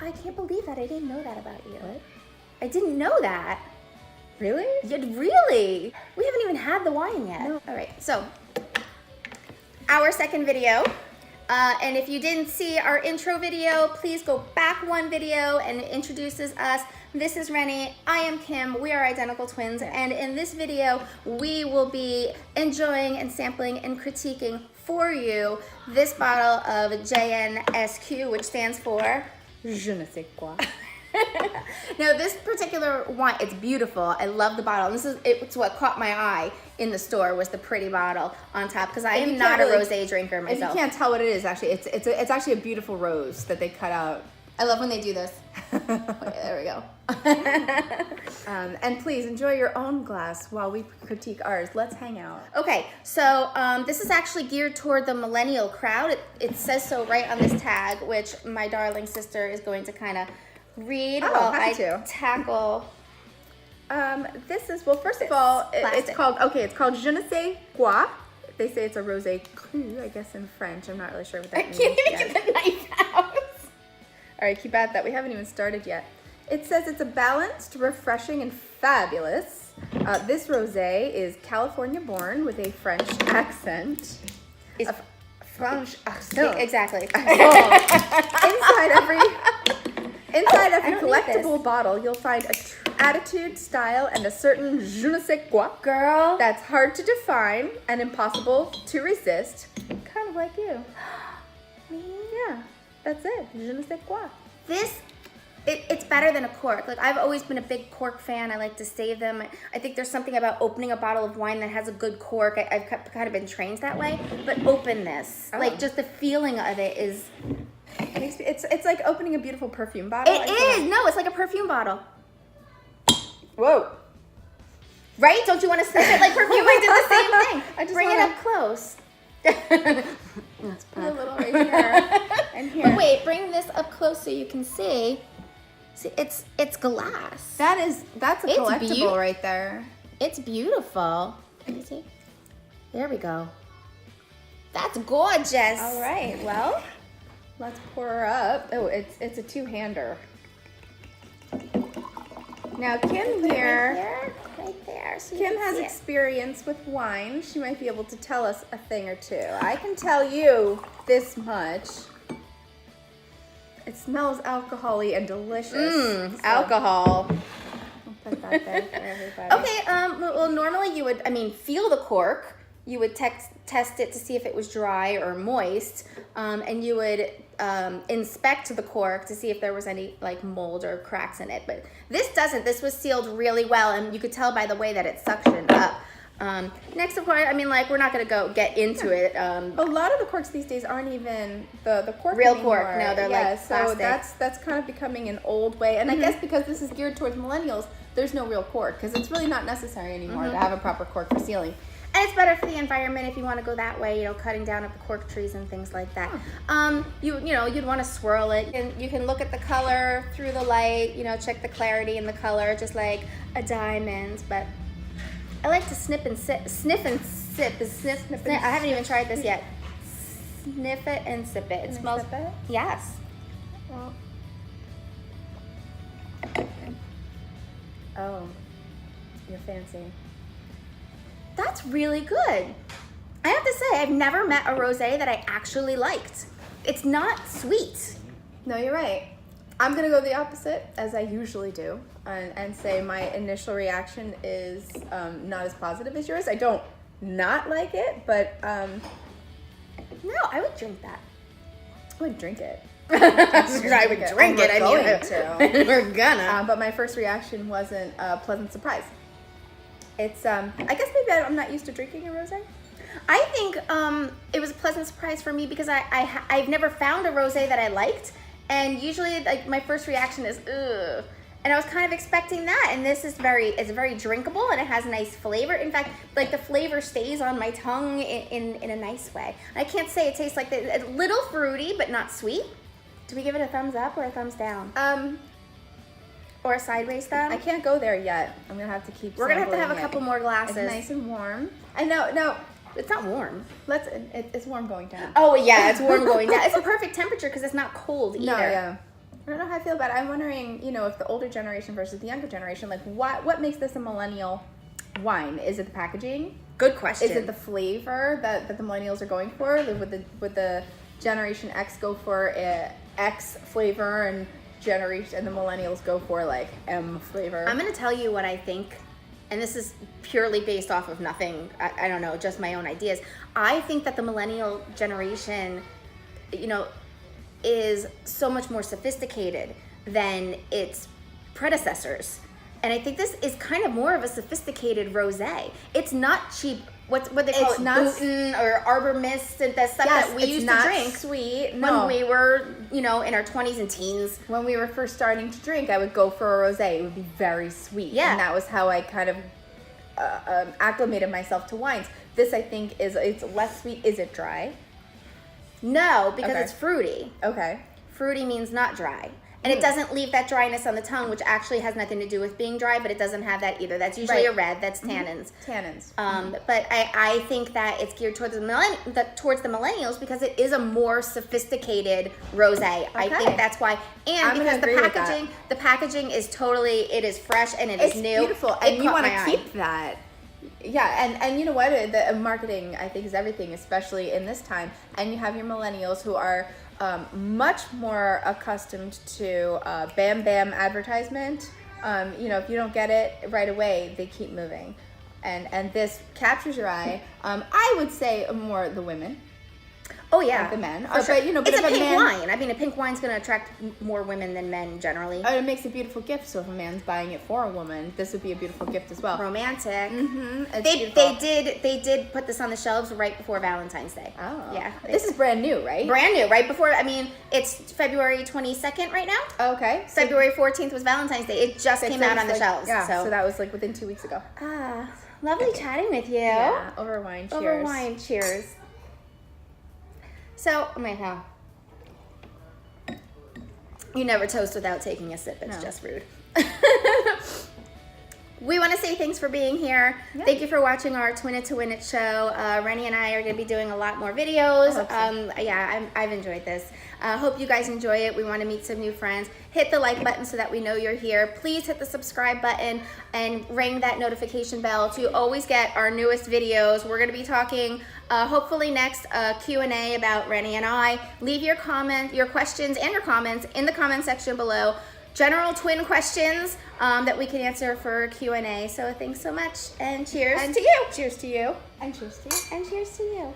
I can't believe that. I didn't know that about you. What? I didn't know that. Really? Yeah, really? We haven't even had the wine yet. No. All right, so our second video. And if you didn't see our intro video, please go back one video and it introduces us. This is Rennie, I am Kim, we are identical twins, and in this video, we will be enjoying and sampling and critiquing for you this bottle of JNSQ, which stands for Je ne sais quoi. Now this particular wine, it's beautiful. I love the bottle. And it's what caught my eye in the store was the pretty bottle on top because I am not a rosé drinker myself. If you can't tell what it is, actually, it's actually a beautiful rose that they cut out. I love when they do this. Okay, there we go. And please enjoy your own glass while we critique ours. Let's hang out. Okay, so this is actually geared toward the millennial crowd. It says so right on this tag, which my darling sister is going to kind of read while I tackle. This is, well, first of all, it's called Je ne sais quoi. They say it's a rosé cru, I guess in French. I'm not really sure what that means. I can't even get the knife out. All right, keep at that. We haven't even started yet. It says it's a balanced, refreshing, and fabulous. This rosé is California-born with a French accent. French accent. Exactly. Inside every collectible bottle, you'll find a attitude, style, and a certain je ne sais quoi. Girl. That's hard to define and impossible to resist. Kind of like you. Me? Yeah, that's it. Je ne sais quoi. It's better than a cork. Like, I've always been a big cork fan. I like to save them. I think there's something about opening a bottle of wine that has a good cork. I've kind of been trained that way. But open this. Oh. Like, just the feeling of it is... It's like opening a beautiful perfume bottle. It is! No, it's like a perfume bottle. Whoa. Right? Don't you want to sniff it like perfume? I did the same thing. I just Bring it up close. Let's put a little right here and here. But wait, bring this up close so you can see. See, it's glass. That's a collectible right there. It's beautiful. Let me see. There we go. That's gorgeous. All right, well, let's pour her up. Oh, it's a two-hander. Now, Kim here, right there. So Kim has experience with wine. She might be able to tell us a thing or two. I can tell you this much. It smells alcohol-y and delicious. Alcohol. I'll put that there for everybody. Okay, well, normally you would, feel the cork. You would test it to see if it was dry or moist, and you would inspect the cork to see if there was any like mold or cracks in it. But this doesn't. This was sealed really well, and you could tell by the way that it's suctioned up. Next, of course, we're not going to get into it. A lot of the corks these days aren't even the cork real anymore. cork. No, they're like plastic. So that's kind of becoming an old way. And I guess because this is geared towards millennials, there's no real cork because it's really not necessary anymore to have a proper cork for sealing. And it's better for the environment if you want to go that way, cutting down of the cork trees and things like that. You'd want to swirl it. And you can look at the color through the light, check the clarity in the color, just like a diamond. But I like to sniff and sip. I haven't even tried this yet. Sniff it and sip it. It smells. Sip it? Yes. Well. Oh, you're fancy. That's really good. I have to say, I've never met a rosé that I actually liked. It's not sweet. No, you're right. I'm going to go the opposite, as I usually do, and say my initial reaction is not as positive as yours. I don't not like it, but... No, I would drink that. I would drink it. I would drink it. We're gonna. But my first reaction wasn't a pleasant surprise. It's, I guess maybe I'm not used to drinking a rosé. I think it was a pleasant surprise for me because I've never found a rosé that I liked, and usually like my first reaction is ugh, and I was kind of expecting that, and this is it's very drinkable and it has a nice flavor. In fact, like the flavor stays on my tongue in a nice way. I can't say it tastes like a little fruity but not sweet. Do we give it a thumbs up or a thumbs down? Or a sideways thumb? I can't go there yet. I'm gonna have to keep. We're gonna have to have a couple more glasses. It's nice and warm. I know. No, it's not warm. It's warm going down. Oh yeah, it's warm going down. It's a perfect temperature because it's not cold either. No, yeah. I don't know how I feel about it. I'm wondering, if the older generation versus the younger generation, like what makes this a millennial wine? Is it the packaging? Good question. Is it the flavor that the millennials are going for? Like, would the Generation X go for X flavor and the millennials go for like M flavor? I'm going to tell you what I think, and this is purely based off of nothing, I don't know, just my own ideas. I think that the millennial generation, is so much more sophisticated than its predecessors. And I think this is kind of more of a sophisticated rosé. It's not cheap. What they call It's it, not Bouton or Arbor Mist, and that stuff that we used to drink sweet. when we were, in our 20s and teens. When we were first starting to drink, I would go for a rosé. It would be very sweet. Yeah. And that was how I kind of acclimated myself to wines. This, I think, it's less sweet. Is it dry? No, because Okay. it's fruity. Okay. Fruity means not dry. And it doesn't leave that dryness on the tongue, which actually has nothing to do with being dry, but it doesn't have that either. That's usually Right. a red. That's tannins. Tannins. But I think that it's geared towards the millennials because it is a more sophisticated rosé. I Okay. think that's why, and I'm gonna because agree with that. the packaging is totally, it is fresh and It's is new. beautiful, It and you caught want my to eye. keep that. Yeah, and you know what? The marketing, I think, is everything, especially in this time. And you have your millennials who are much more accustomed to bam bam advertisement. If you don't get it right away, they keep moving, and this captures your eye. I would say more the women. Oh yeah, Like the men. For sure. But, it's if a pink man, wine. I mean, a pink wine's going to attract more women than men generally. It makes a beautiful gift. So if a man's buying it for a woman, this would be a beautiful gift as well. Romantic. Mm-hmm. They did put this on the shelves right before Valentine's Day. Oh, Yeah. This is brand new, right? Brand new, right before, it's February 22nd right now. Okay. So February 14th was Valentine's Day. It just came out on the shelves. Yeah, so So, that was like within 2 weeks ago. lovely chatting with you. Yeah, over wine. Cheers. Over wine. Cheers. So, you never toast without taking a sip. It's No. just rude. We want to say thanks for being here. Yeah. Thank you for watching our Twin It to Win It show. Rennie and I are going to be doing a lot more videos. I hope so. I've enjoyed this. Hope you guys enjoy it. We want to meet some new friends. Hit the like button so that we know you're here. Please hit the subscribe button and ring that notification bell to always get our newest videos. We're going to be talking hopefully next Q&A about Rennie and I. Leave your questions and your comments in the comment section below. General twin questions that we can answer for Q&A. So thanks so much, and cheers to you. Cheers to you. And cheers to you. And cheers to you.